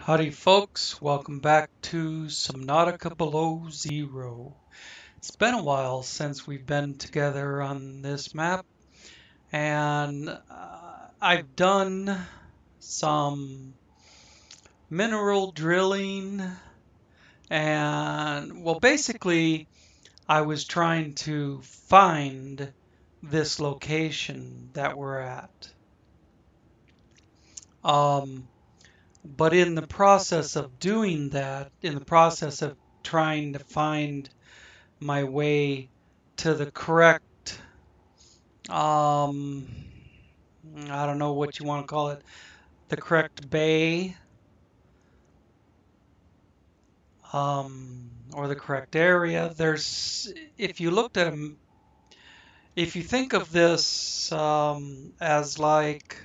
Howdy folks, welcome back to Subnautica Below Zero. It's been a while since we've been together on this map, and I've done some mineral drilling, and well, basically I was trying to find this location that we're at. But in the process of doing that, in the process of trying to find my way to the correct, I don't know what you want to call it, the correct bay, or the correct area. If you looked at them, if you think of this as like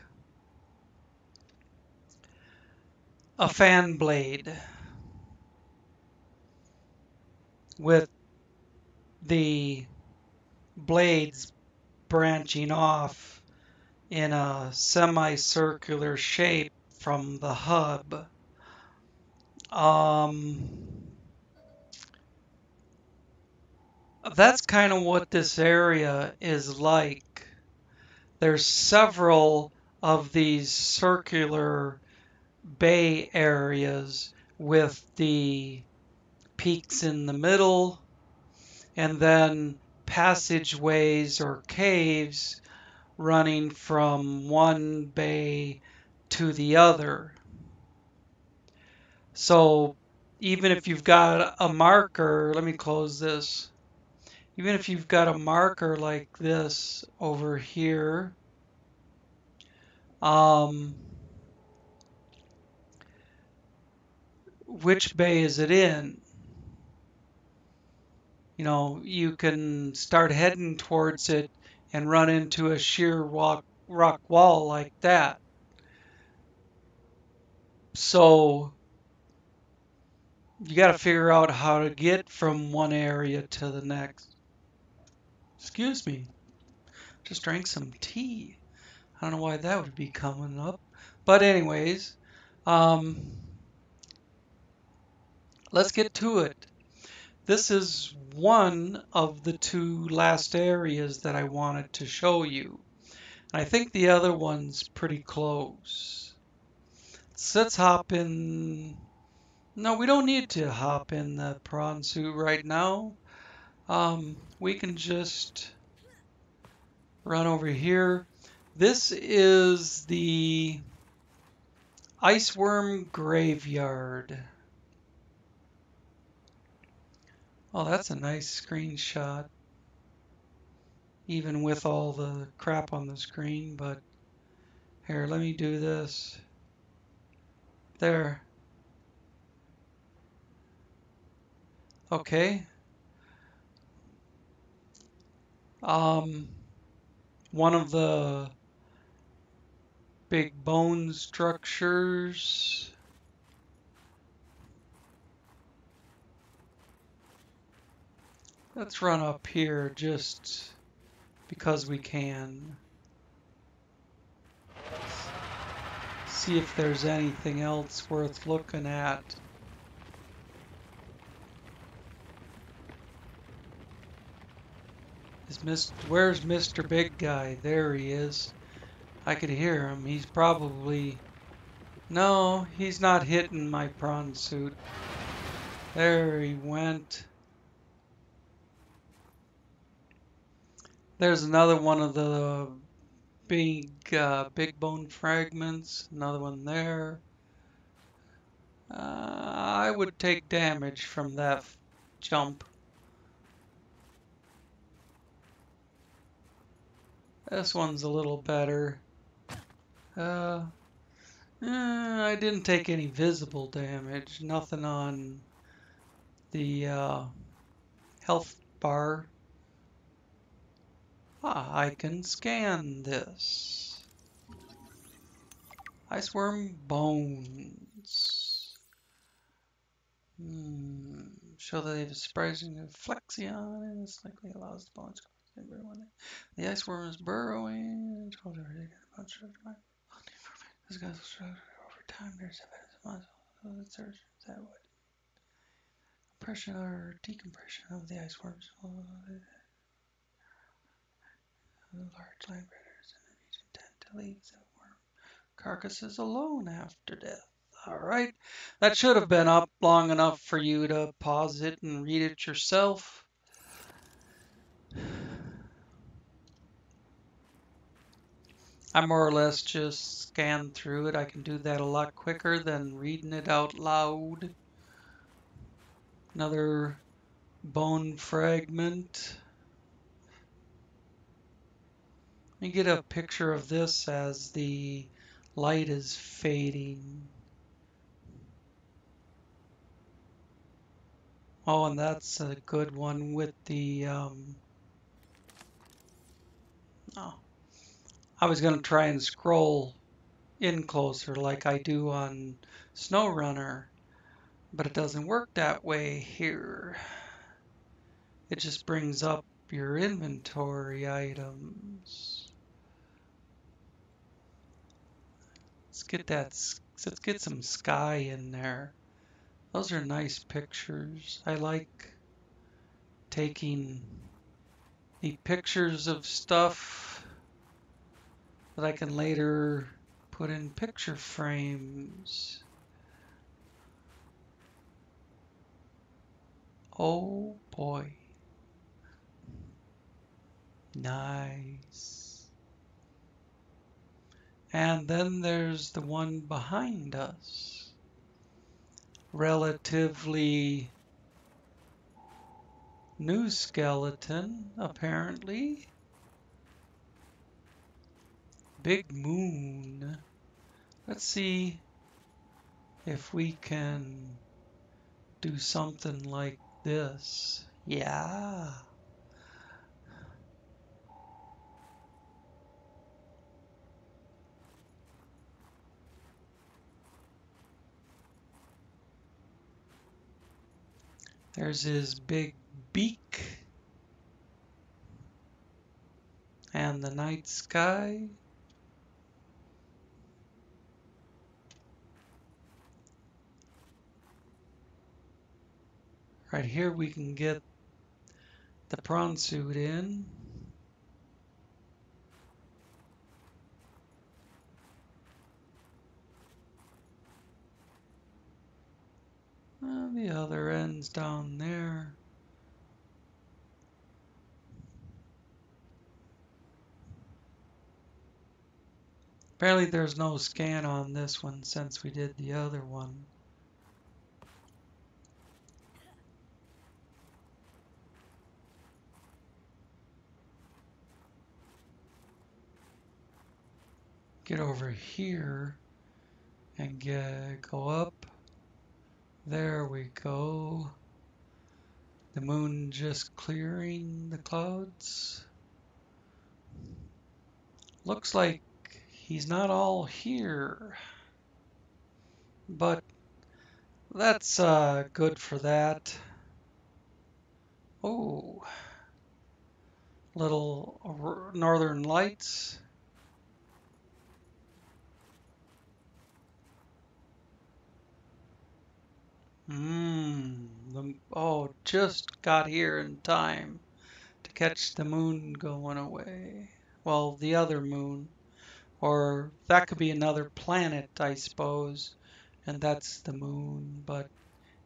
a fan blade with the blades branching off in a semicircular shape from the hub. That's kind of what this area is like. There's several of these circular bay areas with the peaks in the middle, and then passageways or caves running from one bay to the other. So even if you've got a marker, let me close this. Even if you've got a marker like this over here, which bay is it in? You know, you can start heading towards it and run into a sheer rock wall like that. So you got to figure out how to get from one area to the next. Excuse me, just drank some tea. I don't know why that would be coming up. But anyways, let's get to it. This is one of the two last areas that I wanted to show you. I think the other one's pretty close. So let's hop in. No, we don't need to hop in the prawn suit right now. We can just run over here. This is the Iceworm graveyard. Oh, that's a nice screenshot, even with all the crap on the screen. But here, let me do this. There. Okay. One of the big bone structures. Let's run up here just because we can. See if there's anything else worth looking at. Where's Mr. Big Guy? There he is. I could hear him. He's probably... No, he's not hitting my prawn suit. There he went. There's another one of the big bone fragments. Another one there. I would take damage from that jump. This one's a little better. I didn't take any visible damage. Nothing on the health bar. I can scan this. Iceworm bones. Show that they have a surprising flexion and this likely allows the bones to the iceworm is burrowing. This guy's over time. There's evidence of muscle. Is that what? Compression or decompression of the ice worms. Large land predators in the region tend to leave the worm carcasses alone after death. All right, that should have been up long enough for you to pause it and read it yourself. I more or less just scanned through it. I can do that a lot quicker than reading it out loud. Another bone fragment. Let me get a picture of this as the light is fading. Oh, and that's a good one with the, oh, I was going to try and scroll in closer like I do on SnowRunner, but it doesn't work that way here. It just brings up your inventory items. Let's get some sky in there. Those are nice pictures. I like taking neat pictures of stuff that I can later put in picture frames. Oh boy. Nice. And then there's the one behind us. Relatively new skeleton, apparently. Big moon. Let's see if we can do something like this. Yeah. There's his big beak and the night sky. Right here we can get the prawn suit in. The other end's down there. Apparently there's no scan on this one since we did the other one. Get over here and go up. There we go. The moon just clearing the clouds. Looks like he's not all here, but that's good for that. Oh, little northern lights. Oh, just got here in time to catch the moon going away. Well, the other moon. Or that could be another planet, I suppose. And that's the moon. But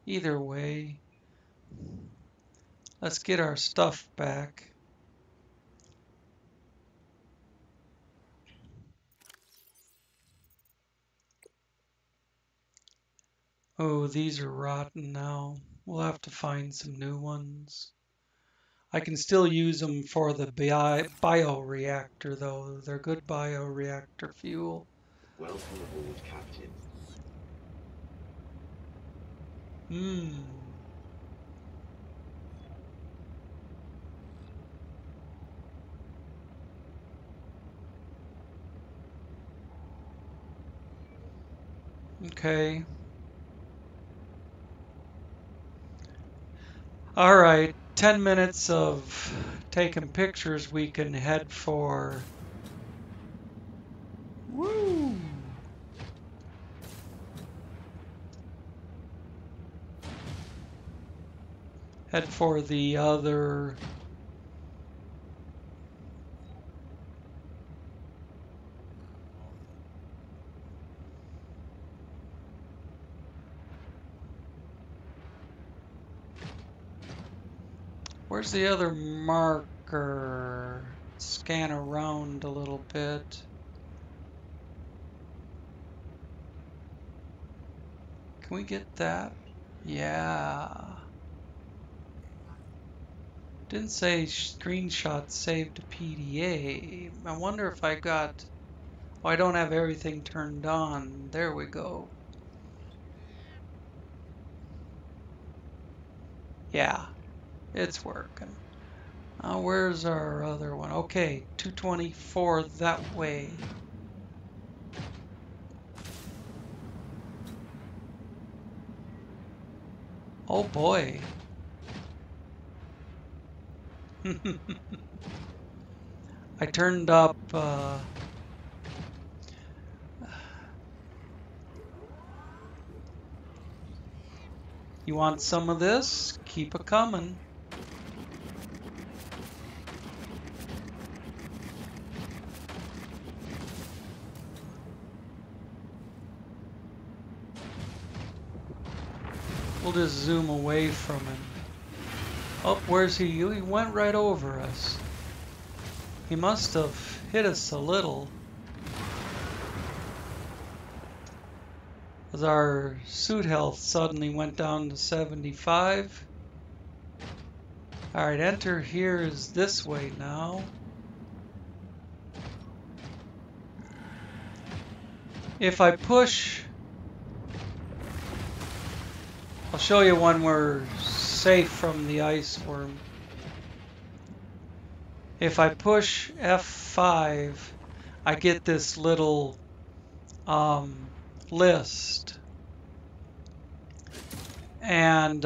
either way, let's get our stuff back. Oh, these are rotten now. We'll have to find some new ones. I can still use them for the bioreactor, though. They're good bioreactor fuel. Welcome aboard, Captain. Okay. All right, 10 minutes of taking pictures. We can head for... Woo! head for the other. Where's the other marker? Scan around a little bit. Can we get that? Yeah. Didn't say screenshot saved to PDA. I wonder if I got... Oh, I don't have everything turned on. There we go. Yeah, it's working. Where's our other one? Okay, 224 that way. Oh boy. I turned up you want some of this? Keep it coming. We'll just zoom away from him. Oh, where's he? He went right over us. He must have hit us a little. As our suit health suddenly went down to 75. Alright, enter here is this way now. If I push... I'll show you when we're safe from the Iceworm. If I push F5, I get this little list. And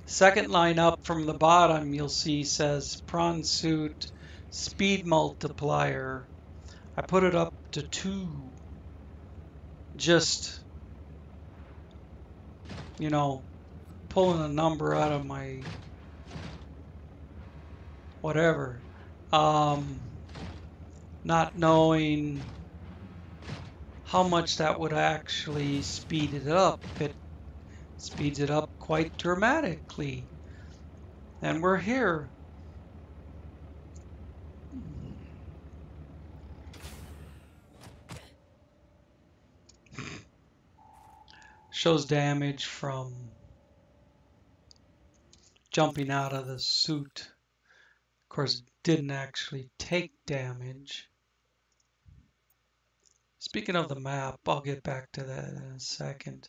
second line up from the bottom, you'll see says prawn suit speed multiplier. I put it up to 2. Just, you know, pulling a number out of my whatever. Not knowing how much that would actually speed it up. It speeds it up quite dramatically. And we're here. Shows damage from jumping out of the suit. Of course, didn't actually take damage. Speaking of the map, I'll get back to that in a second.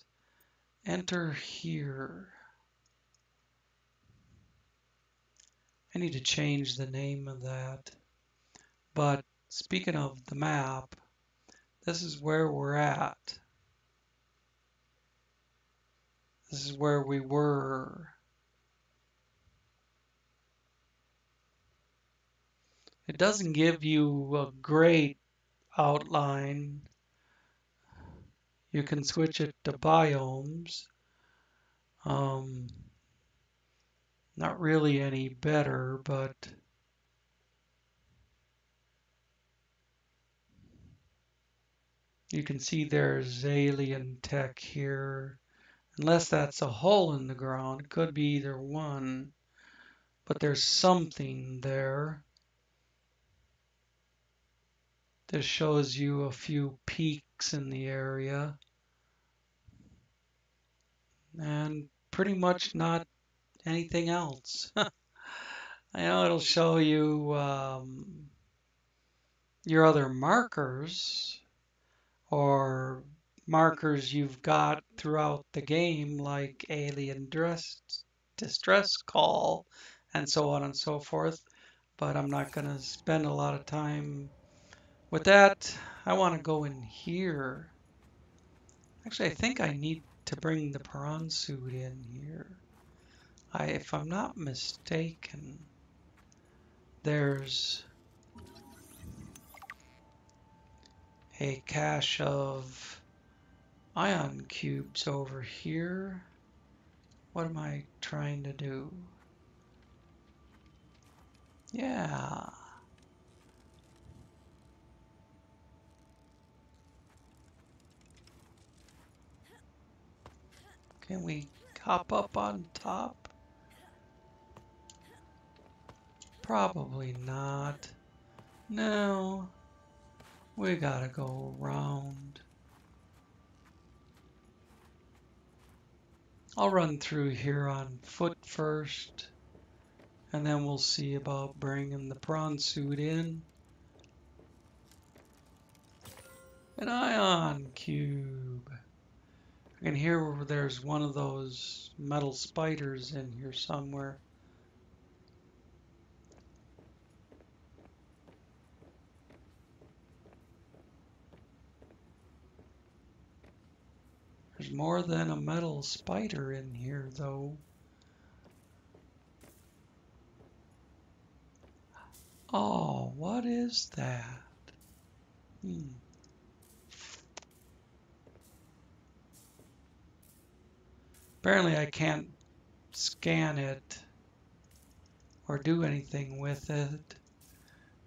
Enter here. I need to change the name of that. But speaking of the map, this is where we're at. This is where we were. It doesn't give you a great outline. You can switch it to biomes. Not really any better, but you can see there's alien tech here. Unless that's a hole in the ground, it could be either one, but there's something there. This shows you a few peaks in the area. And pretty much not anything else. I know it'll show you your other markers or markers you've got throughout the game, like alien distress call and so on and so forth. But I'm not going to spend a lot of time with that. I want to go in here. Actually, I think I need to bring the prawn suit in here. If I'm not mistaken, there's a cache of ion cubes over here. What am I trying to do? Yeah. Can we hop up on top? Probably not. No. We gotta go around. I'll run through here on foot first, and then we'll see about bringing the prawn suit in. An ion cube. I can hear where there's one of those metal spiders in here somewhere. There's more than a metal spider in here, though. Oh, what is that? Apparently I can't scan it or do anything with it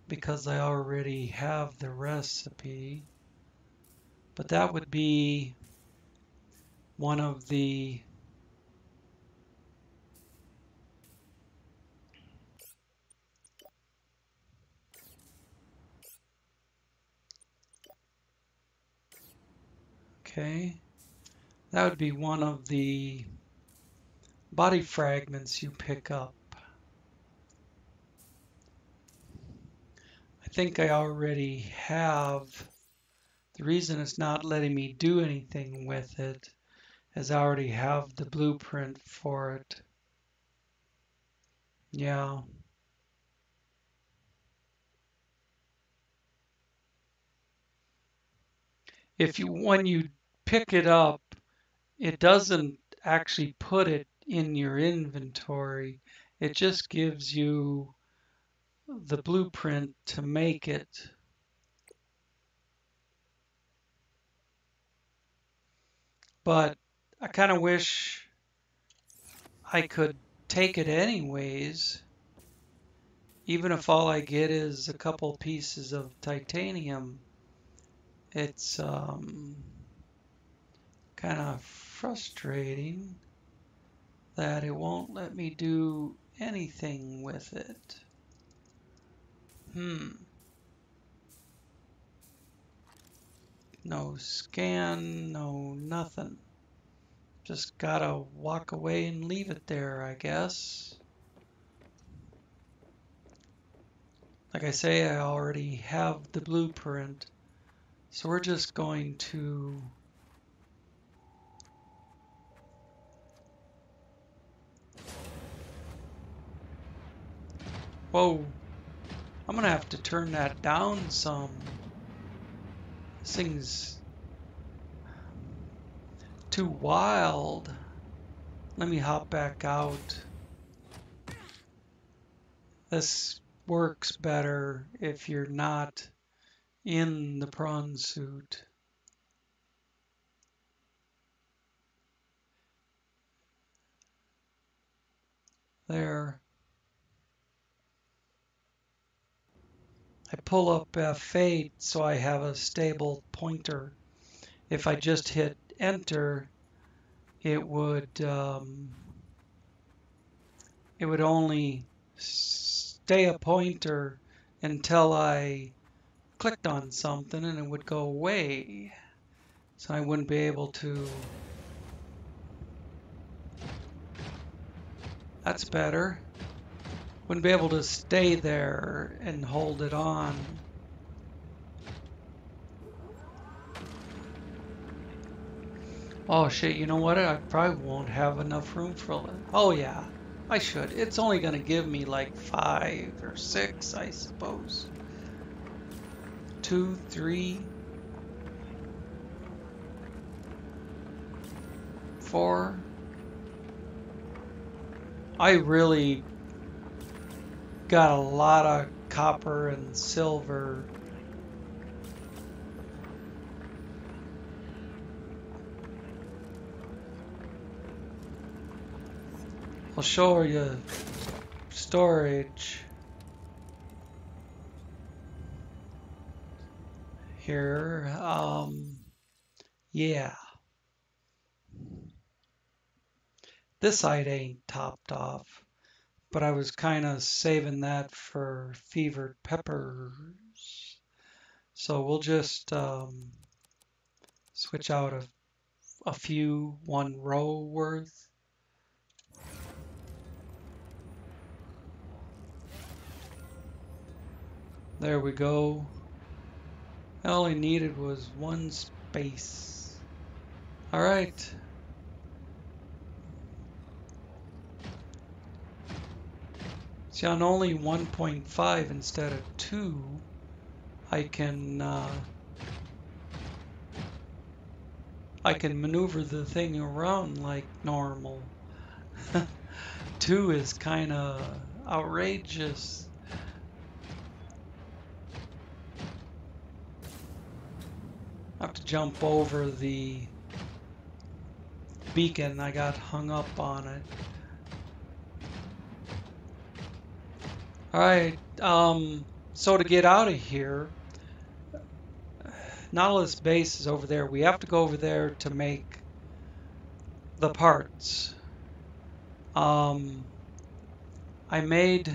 because I already have the recipe. But that would be one of the that would be one of the body fragments you pick up. I think I already have. The reason it's not letting me do anything with it is I already have the blueprint for it. Yeah. When you pick it up, it doesn't actually put it in your inventory. It just gives you the blueprint to make it. But I kind of wish I could take it anyways, even if all I get is a couple pieces of titanium. It's kind of frustrating that it won't let me do anything with it. No scan, no nothing. Just gotta walk away and leave it there, I guess. Like I say, I already have the blueprint, so we're just going to whoa, I'm gonna have to turn that down some. This thing's too wild. Let me hop back out. This works better if you're not in the prawn suit. There. I pull up F8 so I have a stable pointer. If I just hit enter, it would only stay a pointer until I clicked on something and it would go away. So I wouldn't be able to. That's better. Wouldn't be able to stay there and hold it on. Oh shit, you know what? I probably won't have enough room for it. Oh yeah, I should. It's only gonna give me like 5 or 6, I suppose. 2, 3, 4. I really got a lot of copper and silver. I'll show you storage here. Yeah, this side ain't topped off, but I was kind of saving that for fevered peppers. So we'll just switch out a few, one row worth. There we go. All I needed was one space. All right. See, on only 1.5 instead of 2, I can maneuver the thing around like normal. 2 is kind of outrageous. I have to jump over the beacon. I got hung up on it. All right. So to get out of here, Nautilus base is over there. We have to go over there to make the parts. I made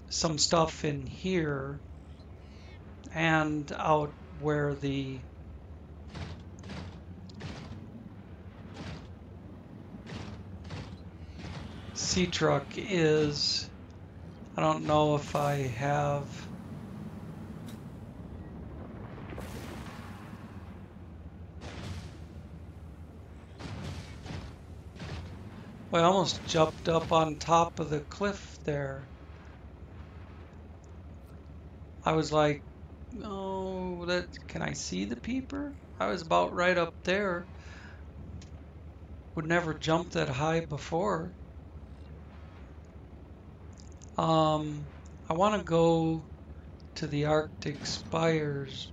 some stuff in here and out where the sea truck is. I don't know if I have I almost jumped up on top of the cliff there. I was like, oh, can I see the peeper? I was about right up there. Would never jump that high before. I want to go to the Arctic Spires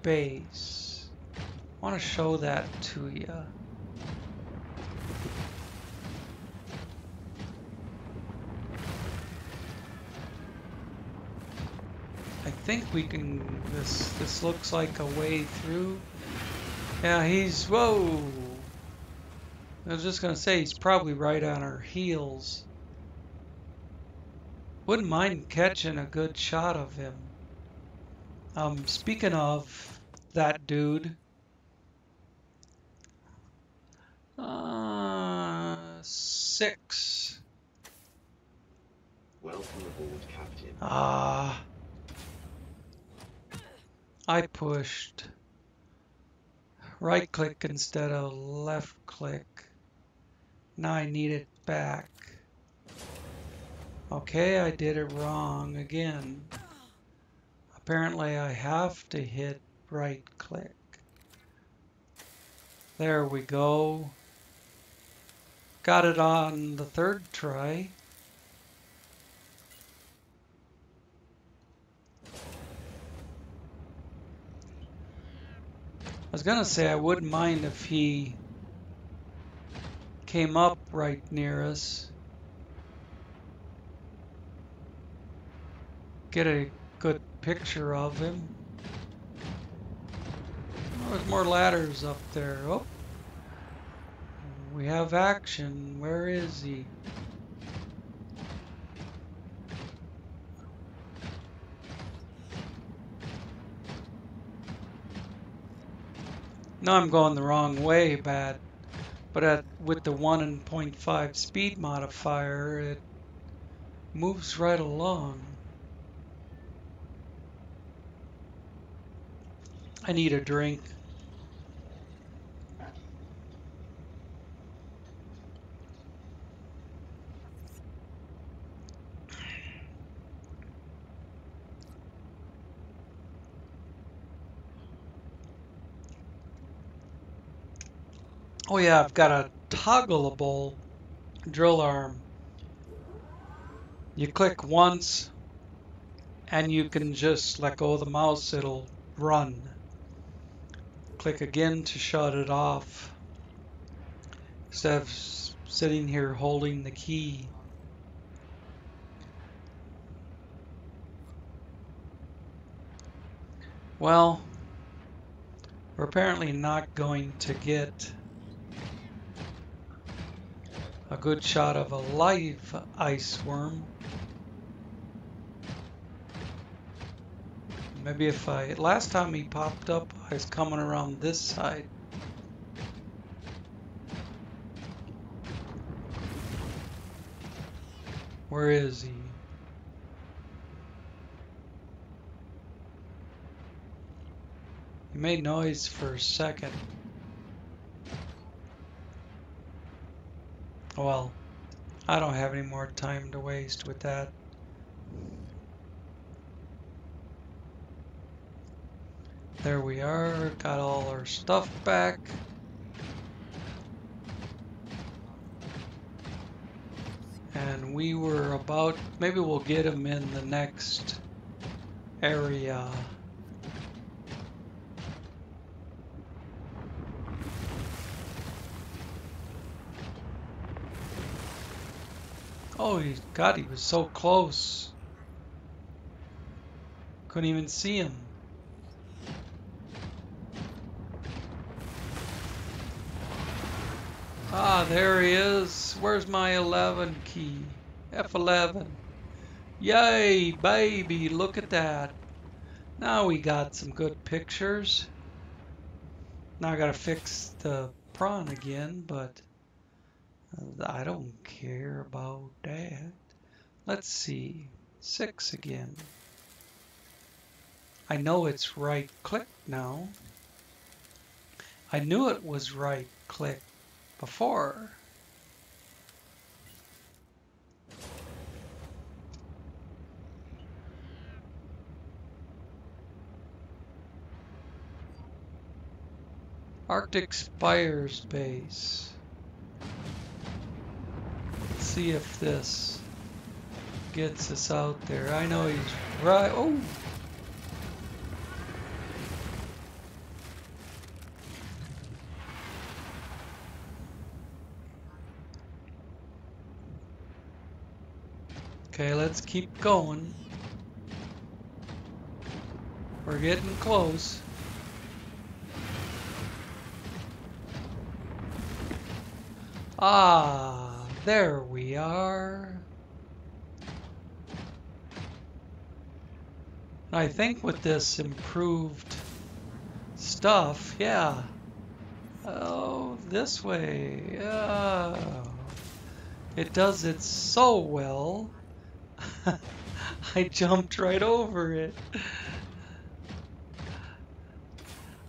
base. I want to show that to you. I think we can, this looks like a way through. Yeah, whoa! I was just gonna say, he's probably right on our heels. Wouldn't mind catching a good shot of him. Speaking of that dude, 6. Welcome aboard, Captain. I pushed right click instead of left click. Now I need it back. Okay, I did it wrong again. Apparently I have to hit right click. There we go. Got it on the 3rd try. I was gonna say I wouldn't mind if he came up right near us. Get a good picture of him. Oh, there's more ladders up there. Oh, we have action. Where is he? No, I'm going the wrong way, bad. But with the 1.5 speed modifier, it moves right along. I need a drink. Oh yeah, I've got a toggleable drill arm. You click once and you can just let go of the mouse, it'll run. Click again to shut it off. Instead of sitting here holding the key. Well, we're apparently not going to get a good shot of a live iceworm. Maybe if last time he popped up, I was coming around this side. Where is he? He made noise for a second. Well, I don't have any more time to waste with that. There we are, got all our stuff back. And we were about, maybe we'll get him in the next area. Oh, God, he was so close. Couldn't even see him. Ah, there he is. Where's my 11 key? F11. Yay, baby, look at that. Now we got some good pictures. Now I gotta fix the prawn again, but I don't care about that. Let's see. 6 again. I know it's right click now. I knew it was right click before. Arctic Spires base. Let's see if this gets us out there. I know he's right. Oh! Okay, let's keep going. We're getting close. Ah, there we are. I think with this improved stuff, yeah. Oh, this way. Oh, it does it so well. I jumped right over it.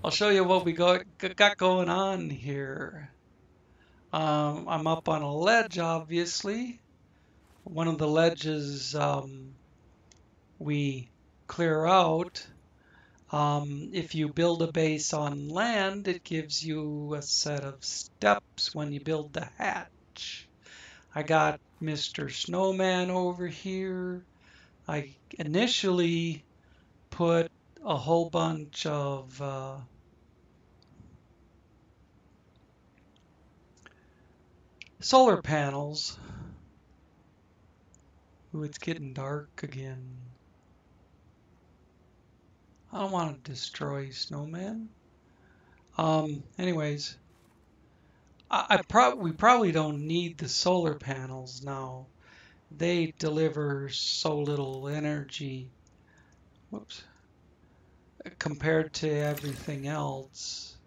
I'll show you what we got going on here. I'm up on a ledge, obviously. One of the ledges we clear out. If you build a base on land, it gives you a set of steps when you build the hatch. I got Mr. Snowman over here. I initially put a whole bunch of solar panels. Ooh, it's getting dark again. I don't want to destroy Snowman. Anyways, we probably don't need the solar panels now. They deliver so little energy. Whoops. Compared to everything else.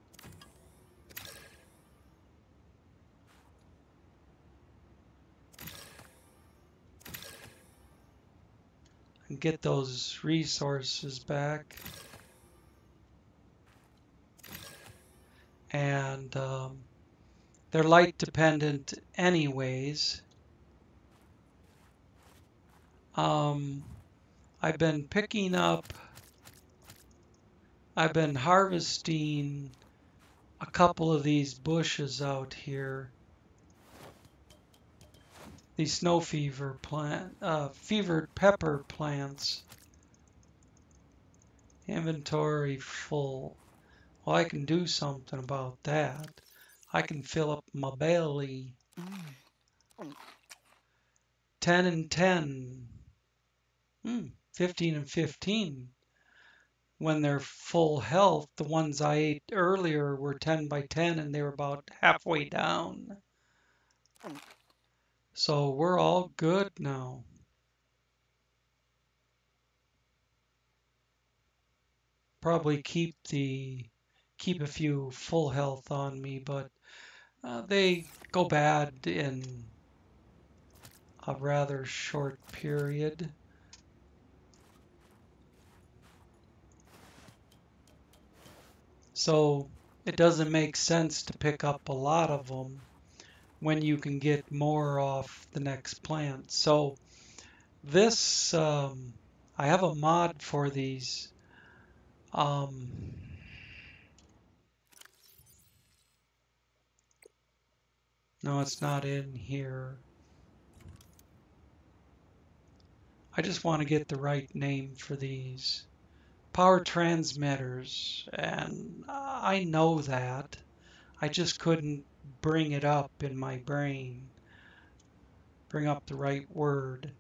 And get those resources back. And they're light dependent anyways. I've been harvesting a couple of these bushes out here. These snow fever fevered pepper plants. Inventory full. Well, I can do something about that. I can fill up my belly. 10 and 10. 15 and 15. When they're full health, the ones I ate earlier were 10 by 10 and they were about halfway down. So we're all good now. Probably keep a few full health on me, but they go bad in a rather short period. So it doesn't make sense to pick up a lot of them when you can get more off the next plant. So this, I have a mod for these. Um, no, it's not in here. I just want to get the right name for these. Power transmitters, and I know that. I just couldn't bring it up in my brain, bring up the right word.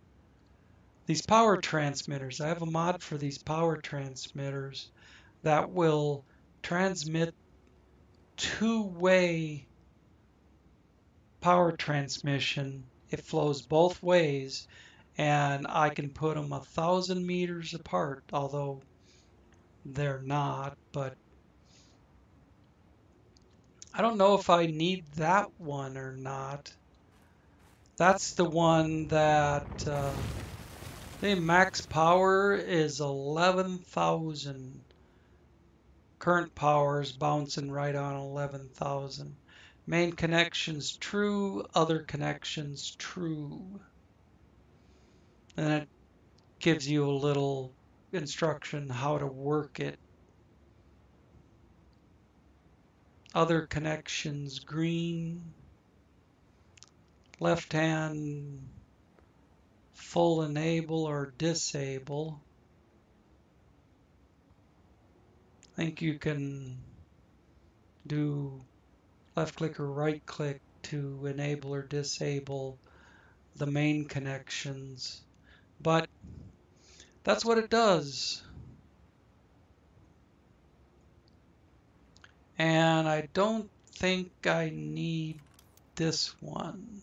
These power transmitters, I have a mod for these power transmitters that will transmit two-way power transmission. It flows both ways, and I can put them 1,000 meters apart, although they're not, but I don't know if I need that one or not. That's the one that the max power is 11,000. Current power is bouncing right on 11,000. Main connections true, other connections true. And it gives you a little instruction how to work it. Other connections green. Left hand full enable or disable. I think you can do left click or right click to enable or disable the main connections, but that's what it does. And I don't think I need this one.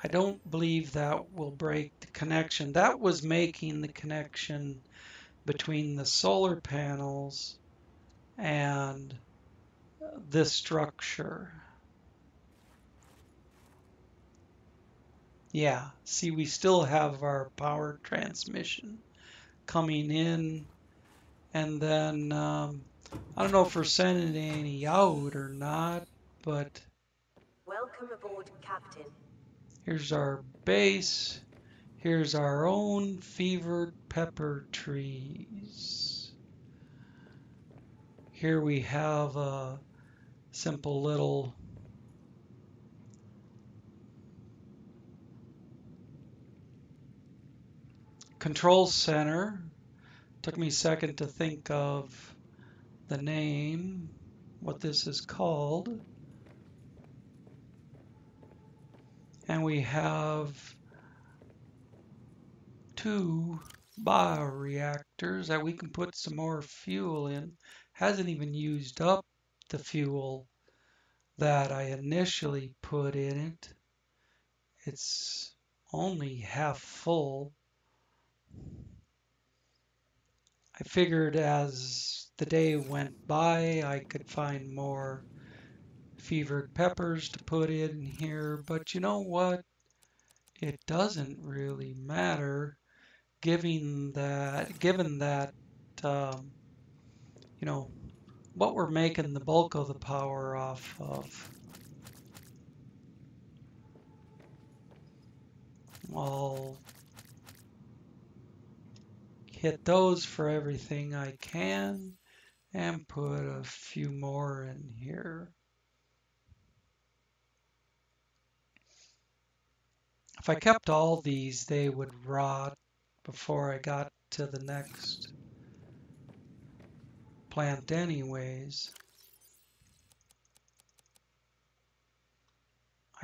I don't believe that will break the connection. That was making the connection between the solar panels and this structure. Yeah, see, we still have our power transmission coming in, and then I don't know if we're sending any out or not, but Welcome aboard, Captain. here's our base. Here's our own fevered pepper trees. Here we have a simple little control center. Took me a second to think of the name, what this is called. And we have 2 bioreactors that we can put some more fuel in. Hasn't even used up the fuel that I initially put in it. It's only half full. I figured as the day went by, I could find more fevered peppers to put in here, but you know what? It doesn't really matter, given that you know what we're making the bulk of the power off of. I'll hit those for everything I can and put a few more in here. If I kept all these, they would rot before I got to the next plant anyways.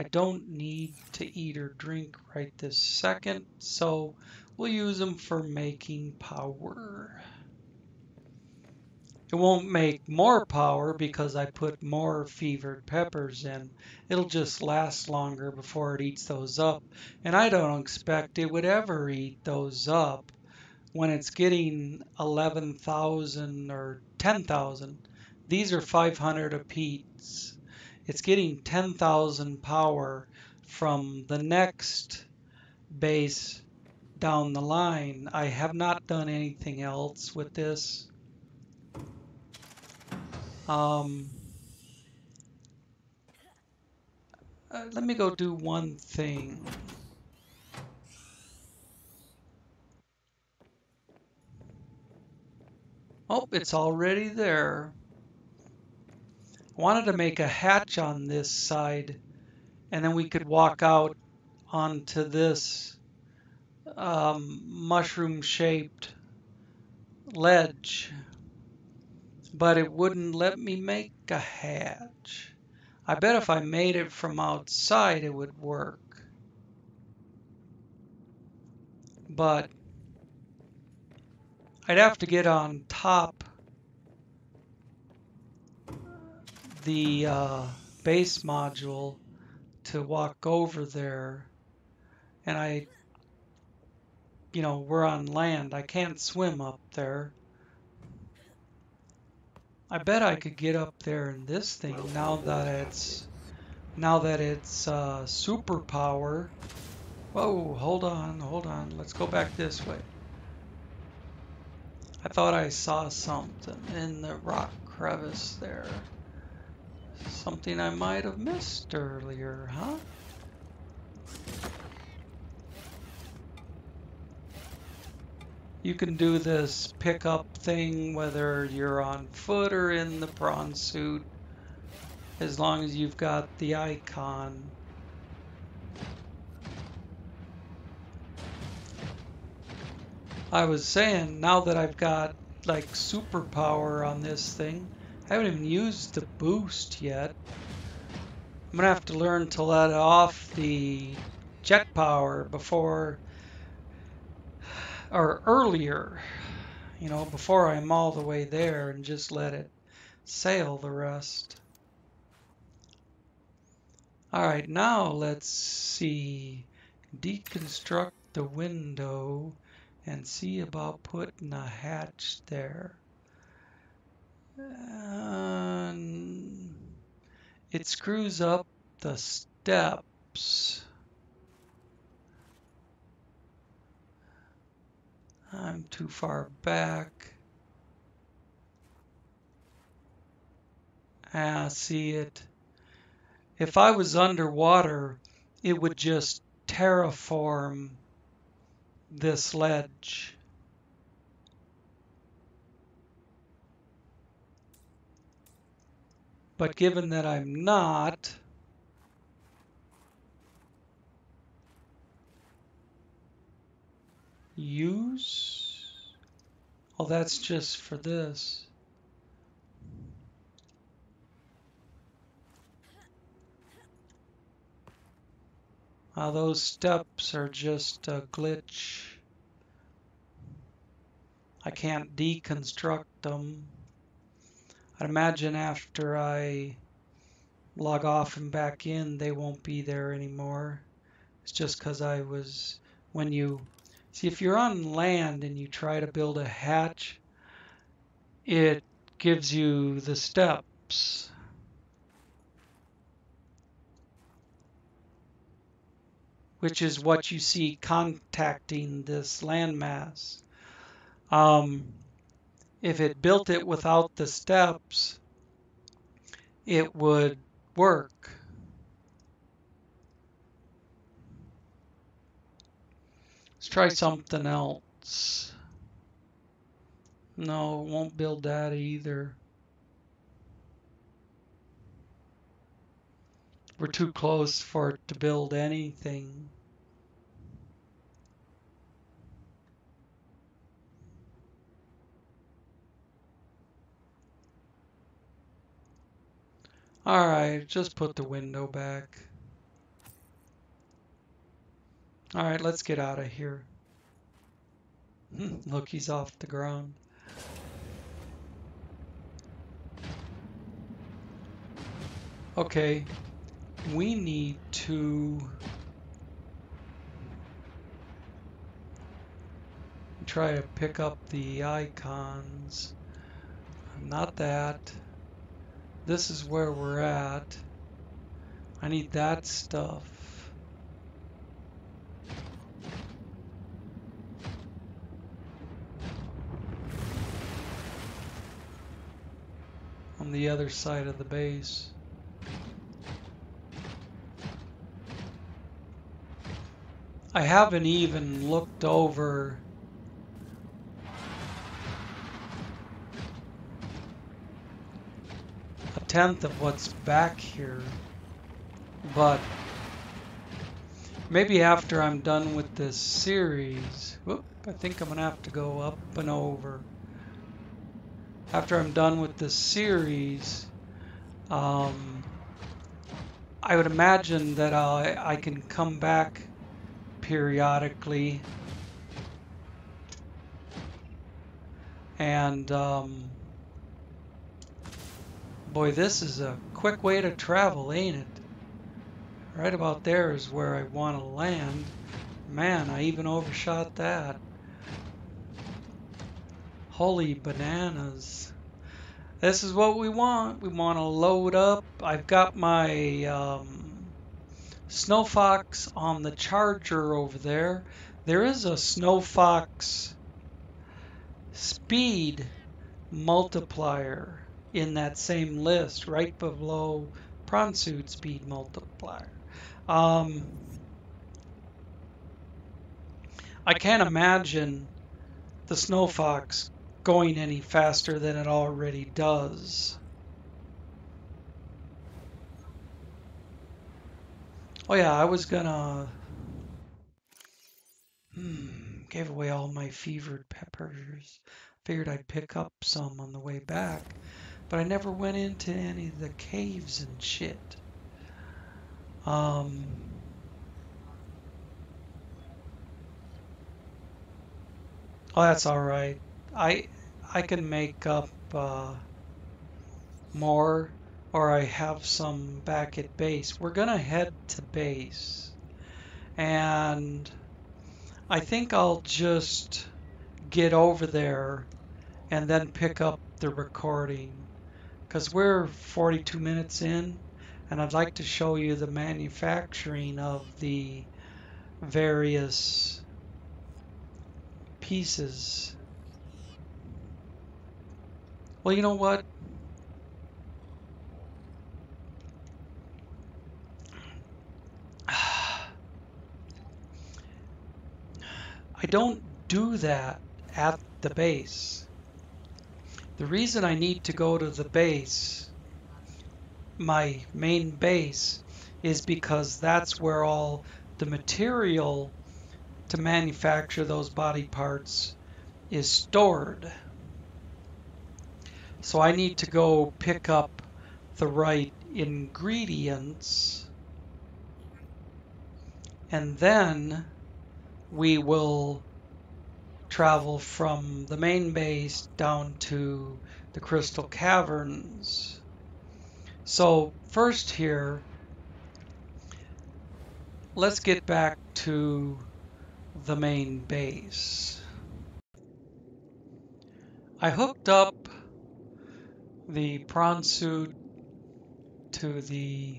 I don't need to eat or drink right this second, so we'll use them for making power. It won't make more power because I put more fevered peppers in. It'll just last longer before it eats those up. And I don't expect it would ever eat those up when it's getting 11,000 or 10,000. These are 500 apiece. It's getting 10,000 power from the next base down the line. I have not done anything else with this. Let me go do one thing. Oh, it's already there. I wanted to make a hatch on this side, and then we could walk out onto this mushroom-shaped ledge, but it wouldn't let me make a hatch. I bet if I made it from outside, it would work. But I'd have to get on top the base module to walk over there. And we're on land. I can't swim up there. I bet I could get up there in this thing now that it's superpower. Whoa, hold on. Let's go back this way. I thought I saw something in the rock crevice there. Something I might have missed earlier, huh? You can do this pickup thing whether you're on foot or in the prawn suit, as long as you've got the icon. I was saying, now that I've got like superpower on this thing, I haven't even used the boost yet. I'm gonna have to learn to let off the jet power before or earlier, before I'm all the way there, and just let it sail the rest. All right, now let's see. Deconstruct the window and see about putting a hatch there. It screws up the steps. I'm too far back. See it. If I was underwater, it would just terraform this ledge. But given that I'm not, use? Oh, that's just for this. Those steps are just a glitch. I can't deconstruct them. I'd imagine after I log off and back in, they won't be there anymore. It's just because when you see, if you're on land and you try to build a hatch, it gives you the steps. Which is what you see contacting this landmass. If it built it without the steps, it would work. Let's try something else. No, it won't build that either. We're too close for it to build anything. Alright, just put the window back. All right, let's get out of here. Look, he's off the ground. Okay, we need to try to pick up the icons. Not that. This is where we're at. I need that stuff. On the other side of the base. I haven't even looked over a tenth of what's back here, but maybe after I'm done with this series, whoop, I think I'm gonna have to go up and over. After I'm done with this series, I would imagine that I can come back periodically and boy, this is a quick way to travel, ain't it? Right about there is where I want to land. Man, I even overshot that. Holy bananas. This is what we want. We want to load up. I've got my Snow Fox on the charger over there. There is a Snow Fox speed multiplier in that same list right below prawn suit speed multiplier. I can't imagine the Snow Fox going any faster than it already does. Oh yeah, I was gonna gave away all my fevered peppers. Figured I'd pick up some on the way back, but I never went into any of the caves and shit. Oh, that's all right. I can make up more, or I have some back at base. We're gonna head to base, and I think I'll just get over there and then pick up the recording, because we're 42 minutes in, and I'd like to show you the manufacturing of the various pieces. Well, you know what? I don't do that at the base. The reason I need to go to the base, my main base, is because that's where all the material to manufacture those body parts is stored. So I need to go pick up the right ingredients, and then we will travel from the main base down to the Crystal Caverns. So first here, let's get back to the main base. I hooked up the prawn suit to the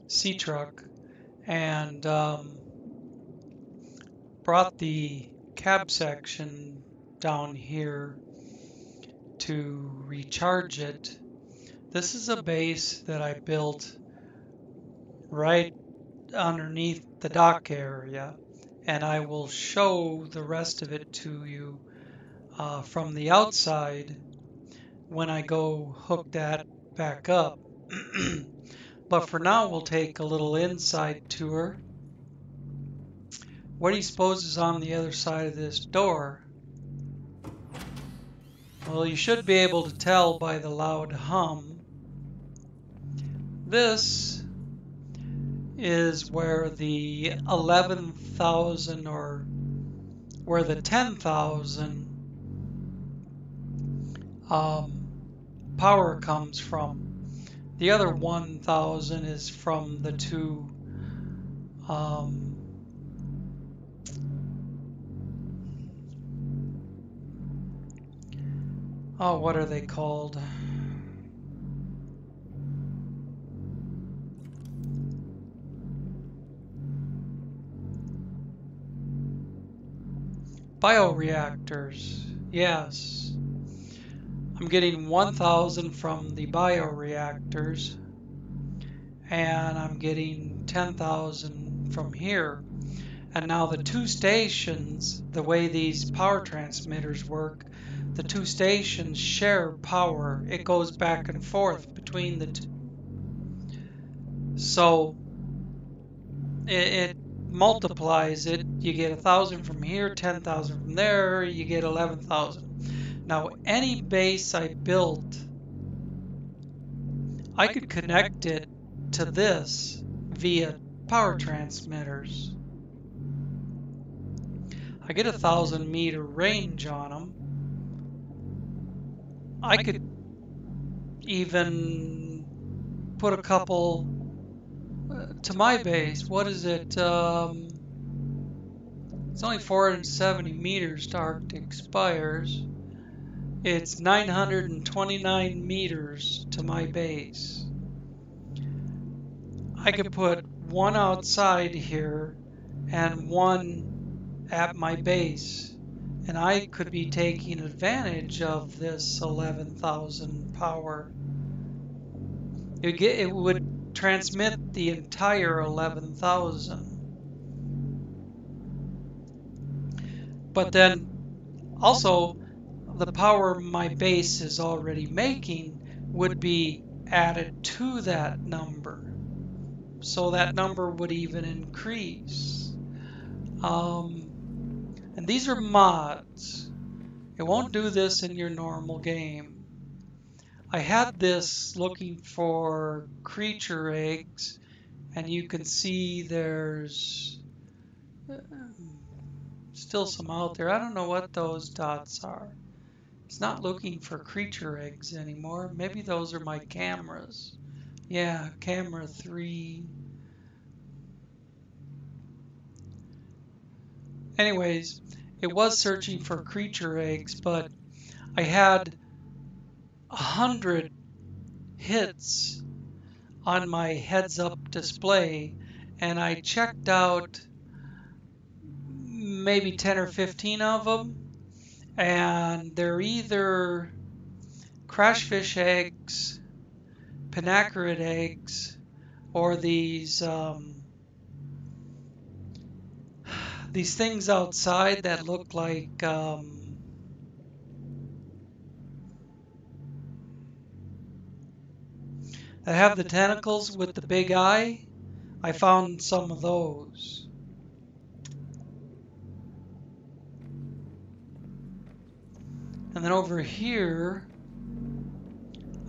sea truck and brought the cab section down here to recharge it. This is a base that I built right underneath the dock area, and I will show the rest of it to you from the outside when I go hook that back up. But for now, we'll take a little inside tour. What do you suppose is on the other side of this door? Well, you should be able to tell by the loud hum. This is where the 11,000 or where the 10,000 power comes from. The other 1,000 is from the two oh, what are they called? Bioreactors. Yes. I'm getting 1,000 from the bioreactors, and I'm getting 10,000 from here. And now the two stations, the way these power transmitters work, the two stations share power. It goes back and forth between the two. So it multiplies it. You get 1,000 from here, 10,000 from there, you get 11,000. Now any base I built, I could connect it to this via power transmitters. I get 1,000-meter range on them. I could even put a couple to my base. What is it? It's only 470 meters to Arctic Spires. It's 929 meters to my base. I could put one outside here and one at my base, and I could be taking advantage of this 11,000 power. It would transmit the entire 11,000. But then also the power my base is already making would be added to that number. So that number would even increase. And these are mods. It won't do this in your normal game. I had this looking for creature eggs, and you can see there's still some out there. I don't know what those dots are. It's not looking for creature eggs anymore. Maybe those are my cameras. Yeah, camera 3. Anyways, it was searching for creature eggs, but I had 100 hits on my heads-up display, and I checked out maybe 10 or 15 of them, and they're either crashfish eggs, pinacarid eggs, or these things outside that look like that have the tentacles with the big eye. I found some of those. And then over here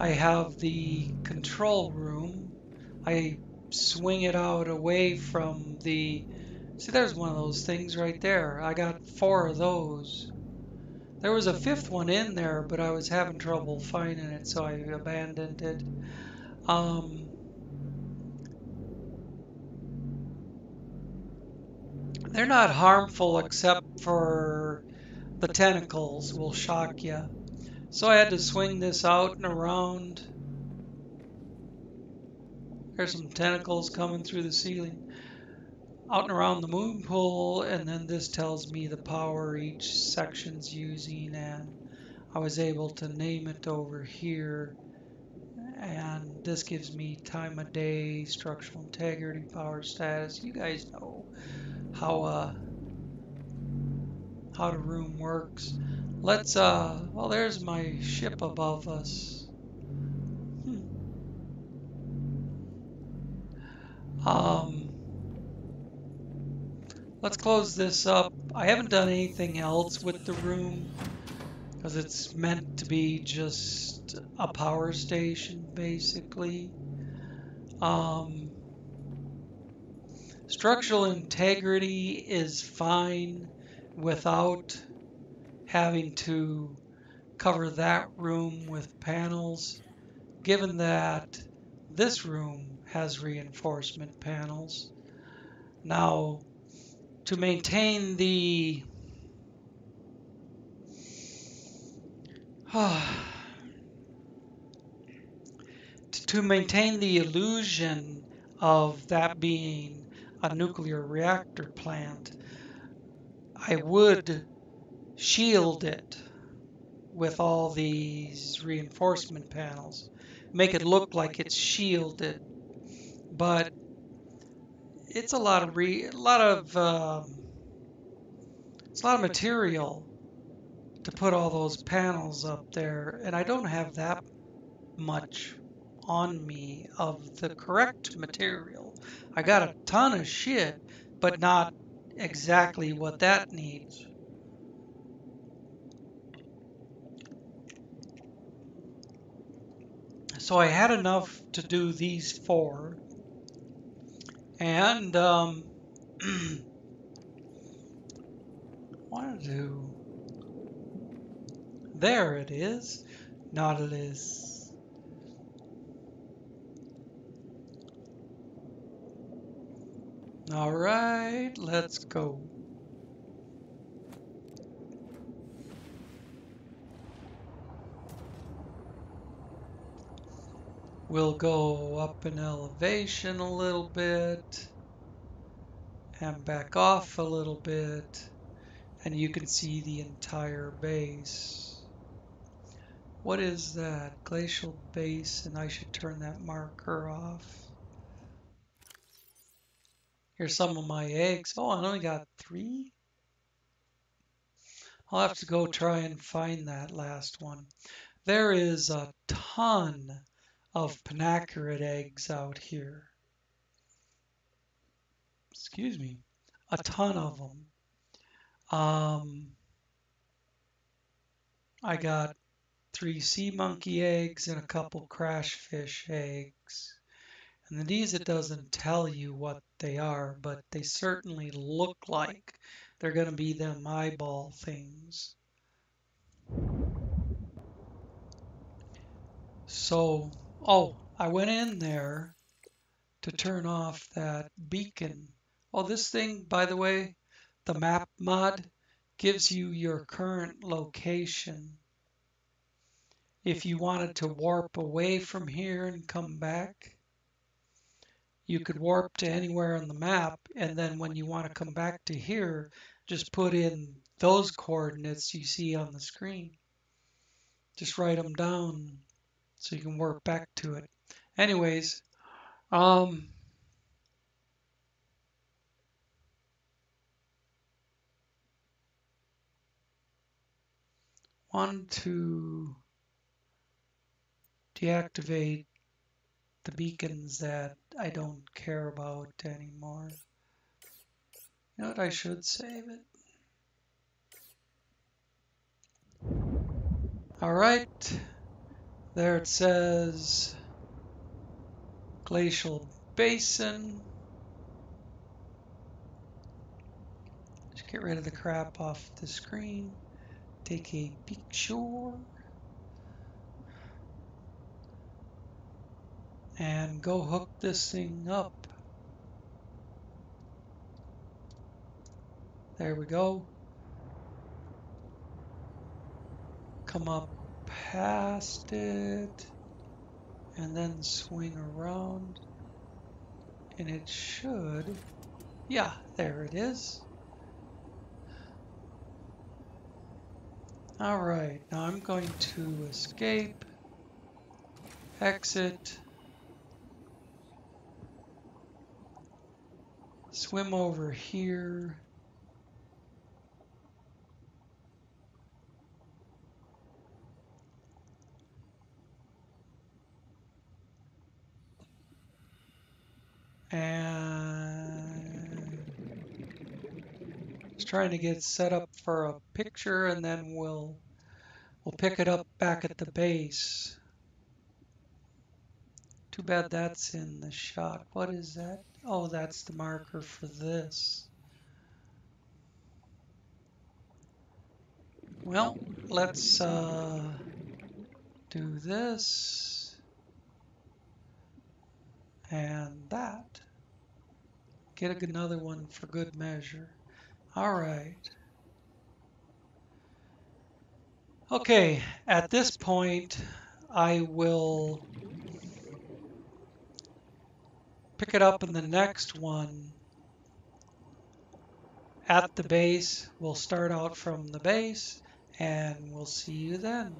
I have the control room. I swing it out away from the... See, there's one of those things right there. I got 4 of those. There was a 5th one in there, but I was having trouble finding it, so I abandoned it. They're not harmful except for the tentacles will shock you. So I had to swing this out and around. There's some tentacles coming through the ceiling. Out and around the moon pool, and then this tells me the power each section's using, and I was able to name it over here. And this gives me time of day, structural integrity, power status. You guys know how the room works. Let's well, there's my ship above us. Let's close this up. I haven't done anything else with the room because it's meant to be just a power station, basically. Structural integrity is fine without having to cover that room with panels, given that this room has reinforcement panels. Now, to maintain the to maintain the illusion of that being a nuclear reactor plant, I would shield it with all these reinforcement panels, make it look like it's shielded, but it's a lot of it's a lot of material to put all those panels up there, and I don't have that much on me of the correct material. I got a ton of shit, but not exactly what that needs. So I had enough to do these 4, and wanted to. There it is, Nautilus. All right, let's go. We'll go up in elevation a little bit and back off a little bit, and you can see the entire base. What is that? Glacial Basin. I should turn that marker off. Here's some of my eggs. Oh, I only got 3? I'll have to go try and find that last one. There is a ton of panacarate eggs out here. Excuse me. A ton of them. I got 3 sea monkey eggs and a couple crashfish eggs. And these, it doesn't tell you what they are, but they certainly look like they're going to be them eyeball things. So, oh, I went in there to turn off that beacon. Oh, this thing, by the way, the map mod gives you your current location. If you wanted to warp away from here and come back, you could warp to anywhere on the map, and then when you want to come back to here, just put in those coordinates you see on the screen. Just write them down so you can warp back to it. Anyways, want to deactivate the beacons that I don't care about anymore. You know what, I should save it. All right, there it says Glacial Basin. Just get rid of the crap off the screen. Take a picture and go hook this thing up. There we go. Come up past it and then swing around, and it should, yeah, there it is. All right, now I'm going to escape, exit, swim over here, and just trying to get set up for a picture, and then we'll pick it up back at the base. Too bad that's in the shot. What is that? Oh, that's the marker for this. Well, let's do this and that. Get another one for good measure. All right. Okay, at this point, I will pick it up in the next one at the base. We'll start out from the base, and we'll see you then.